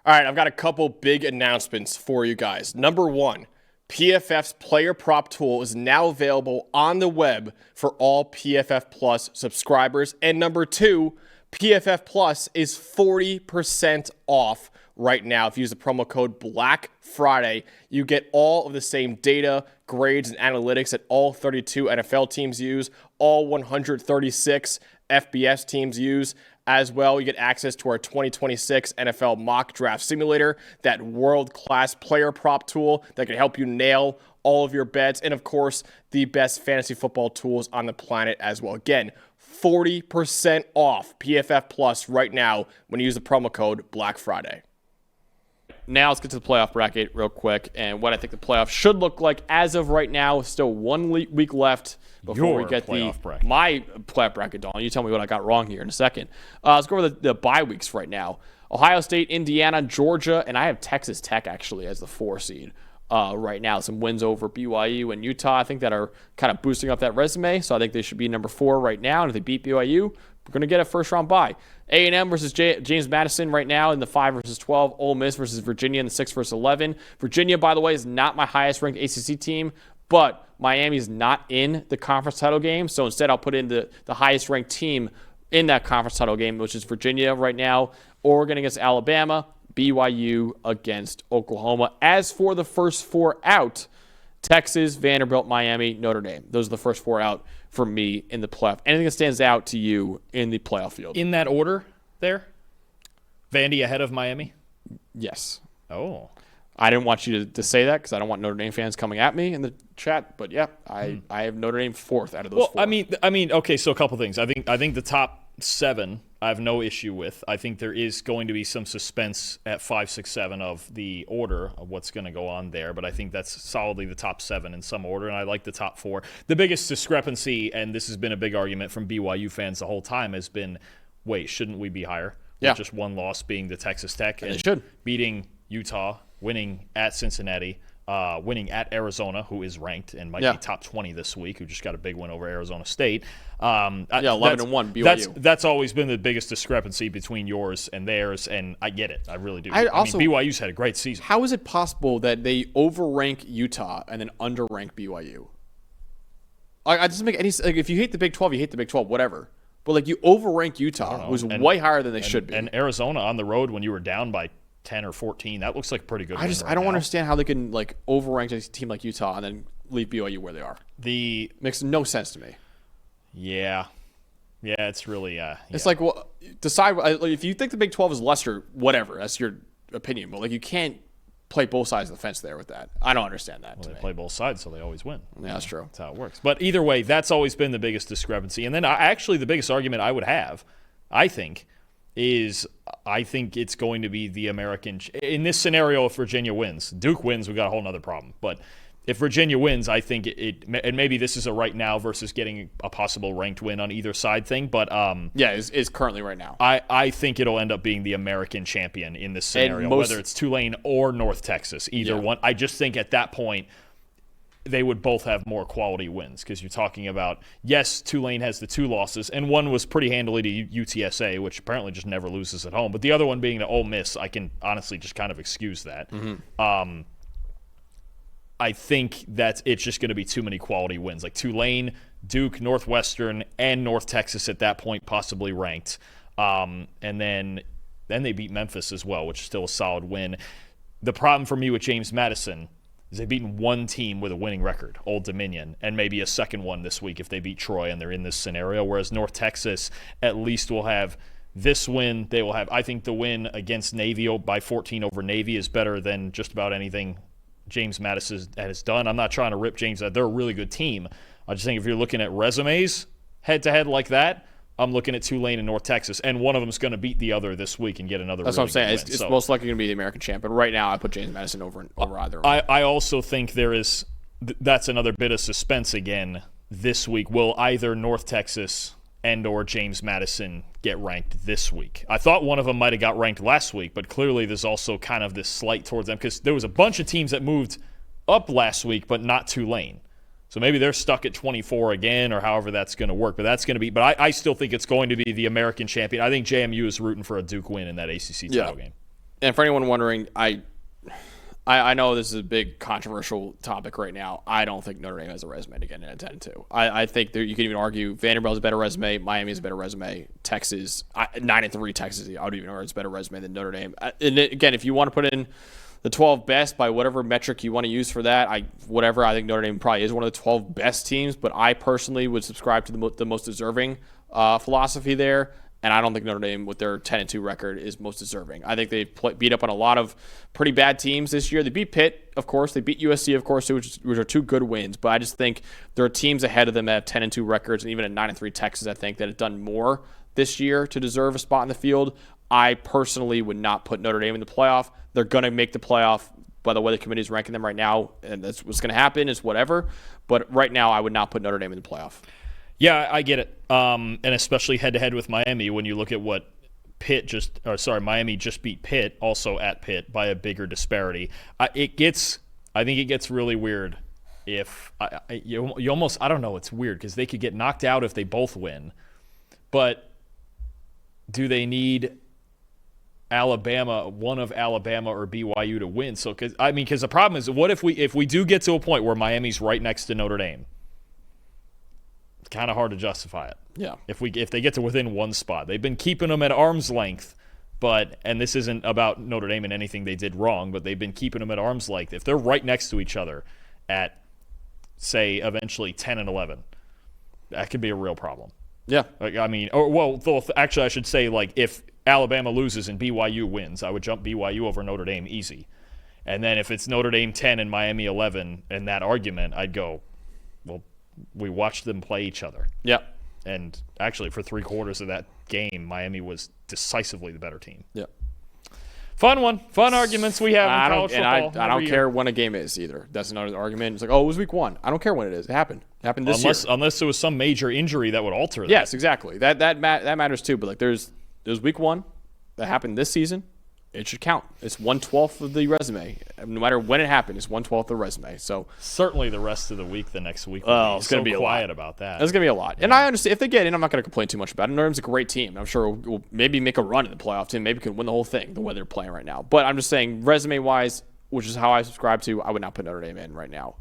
All right, I've got a couple big announcements for you guys. Number one, PFF's player prop tool is now available on the web for all PFF Plus subscribers. And number two, PFF Plus is 40% off right now. If you use the promo code BLACKFRIDAY, you get all of the same data, grades, and analytics that all 32 NFL teams use, all 136 FBS teams use. As well, you get access to our 2026 NFL mock draft simulator, that world-class player prop tool that can help you nail all of your bets, and of course, the best fantasy football tools on the planet as well. Again, 40% off PFF Plus right now when you use the promo code BLACKFRIDAY. Now let's get to the playoff bracket real quick and what I think the playoffs should look like as of right now. Still 1 week left before we get my playoff bracket, Dalton. You tell me what I got wrong here in a second. Let's go over the bye weeks right now. Ohio State, Indiana, Georgia, and I have Texas Tech actually as the 4 seed right now. Some wins over BYU and Utah, I think, that are kind of boosting up that resume. So I think they should be number 4 right now. And if they beat BYU, we're going to get a first-round bye. A&M versus James Madison right now in the 5 versus 12. Ole Miss versus Virginia in the 6 versus 11. Virginia, by the way, is not my highest-ranked ACC team, but Miami's not in the conference title game. So instead, I'll put in the highest-ranked team in that conference title game, which is Virginia right now. Oregon against Alabama. BYU against Oklahoma. As for the first 4 out, Texas, Vanderbilt, Miami, Notre Dame. Those are the first 4 out for me in the playoff. Anything that stands out to you in the playoff field? In that order there? Vandy ahead of Miami? Yes. Oh. I didn't want you to say that because I don't want Notre Dame fans coming at me in the chat. But, yeah, I have Notre Dame 4th out of those 4. I mean, okay, so a couple things. I think the top 7 I have no issue with. I think there is going to be some suspense at 5, 6, 7 of the order of what's going to go on there, but I think that's solidly the top 7 in some order, and I like the top 4. The biggest discrepancy, and this has been a big argument from BYU fans the whole time, has been, wait, shouldn't we be higher? Yeah. With just one loss being the Texas Tech and beating Utah, winning at Cincinnati, winning at Arizona, who is ranked and might be top 20 this week, who just got a big win over Arizona State. 11-1 BYU. That's always been the biggest discrepancy between yours and theirs, and I get it. I really do. I mean, BYU's had a great season. How is it possible that they overrank Utah and then underrank BYU? I doesn't make any sense. Like, if you hate the Big 12, you hate the Big 12, whatever. But like, you overrank Utah, who's way higher than they should be. And Arizona on the road when you were down by 10 or 14, that looks like a pretty good win I don't understand how they can like overrank a team like Utah and then leave BYU where they are. Makes no sense to me. Yeah, it's really It's like, well, decide if you think the Big 12 is lesser, whatever, that's your opinion, but like, you can't play both sides of the fence there with that. I don't understand that. They play both sides, so they always win. Yeah, that's true. That's how it works. But either way, that's always been the biggest discrepancy. And then actually the biggest argument I would have, I think it's going to be the American. In this scenario, if Virginia wins, Duke wins, we've got a whole other problem. But if Virginia wins, I think and maybe this is a right now versus getting a possible ranked win on either side thing. But is currently right now. I think it'll end up being the American champion in this scenario, whether it's Tulane or North Texas, either one. I just think at that point, they would both have more quality wins because you're talking about, yes, Tulane has the 2 losses, and one was pretty handily to UTSA, which apparently just never loses at home. But the other one being to Ole Miss, I can honestly just kind of excuse that. Mm-hmm. I think that it's just going to be too many quality wins. Like Tulane, Duke, Northwestern, and North Texas at that point possibly ranked. And then they beat Memphis as well, which is still a solid win. The problem for me with James Madison is they've beaten one team with a winning record, Old Dominion, and maybe a second one this week if they beat Troy and they're in this scenario, whereas North Texas at least will have this win. They will have, I think the win against Navy by 14 over Navy is better than just about anything James Madison has done. I'm not trying to rip James. They're a really good team. I just think if you're looking at resumes head-to-head like that, I'm looking at Tulane and North Texas, and one of them is going to beat the other this week and get another. That's really what I'm saying. Win. It's most likely going to be the American champ. But right now, I put James Madison over either. I also think there is that's another bit of suspense again this week. Will either North Texas and or James Madison get ranked this week? I thought one of them might have got ranked last week, but clearly there's also kind of this slight towards them because there was a bunch of teams that moved up last week, but not Tulane. So maybe they're stuck at 24 again or however that's going to work. But that's going to be – but I still think it's going to be the American champion. I think JMU is rooting for a Duke win in that ACC title game. And for anyone wondering, I know this is a big controversial topic right now. I don't think Notre Dame has a resume to get in at 10-2. I think you can even argue Vanderbilt has a better resume, Miami has a better resume, Texas 9-3 Texas. I would even argue it's a better resume than Notre Dame. And again, if you want to put in the 12 best by whatever metric you want to use for that, I think Notre Dame probably is one of the 12 best teams. But I personally would subscribe to the most deserving philosophy there. And I don't think Notre Dame, with their 10-2 record, is most deserving. I think they beat up on a lot of pretty bad teams this year. They beat Pitt, of course. They beat USC, of course, which are two good wins. But I just think there are teams ahead of them that have 10-2 records, and even a 9-3 Texas, I think, that have done more this year to deserve a spot in the field. I personally would not put Notre Dame in the playoff. They're going to make the playoff by the way the committee is ranking them right now, and that's what's going to happen is whatever. But right now, I would not put Notre Dame in the playoff. Yeah, I get it. And especially head-to-head with Miami when you look at what Miami just beat Pitt, also at Pitt, by a bigger disparity. I think it gets really weird if you almost, I don't know, it's weird because they could get knocked out if they both win. But do they need one of Alabama or BYU to win? So, because the problem is, what if we do get to a point where Miami's right next to Notre Dame? It's kind of hard to justify it. Yeah. If they get to within one spot, they've been keeping them at arm's length, and this isn't about Notre Dame and anything they did wrong, but they've been keeping them at arm's length. If they're right next to each other at, say, eventually 10-11, that could be a real problem. Yeah. Actually, I should say, if Alabama loses and BYU wins, I would jump BYU over Notre Dame easy. And then if it's Notre Dame 10 and Miami 11 in that argument, I'd go, well, we watched them play each other. Yep. And actually, for 3/4 of that game, Miami was decisively the better team. Yep. Fun one. Fun arguments we have in college football. I don't care when a game is either. That's another argument. It's like, it was week 1. I don't care when it is. It happened. It happened this year. Unless there was some major injury that would alter that. Yes, exactly. That matters too. But there's week 1 that happened this season. It should count. It's 1/12 of the resume. No matter when it happened, it's 1/12 of the resume. So certainly the rest of the week, the next week, it's going to be quiet about that. It's going to be a lot. And I understand if they get in, I'm not going to complain too much about it. Notre Dame's a great team. I'm sure we'll maybe make a run in the playoff team. Maybe can win the whole thing the way they're playing right now. But I'm just saying, resume-wise, which is how I subscribe to, I would not put Notre Dame in right now.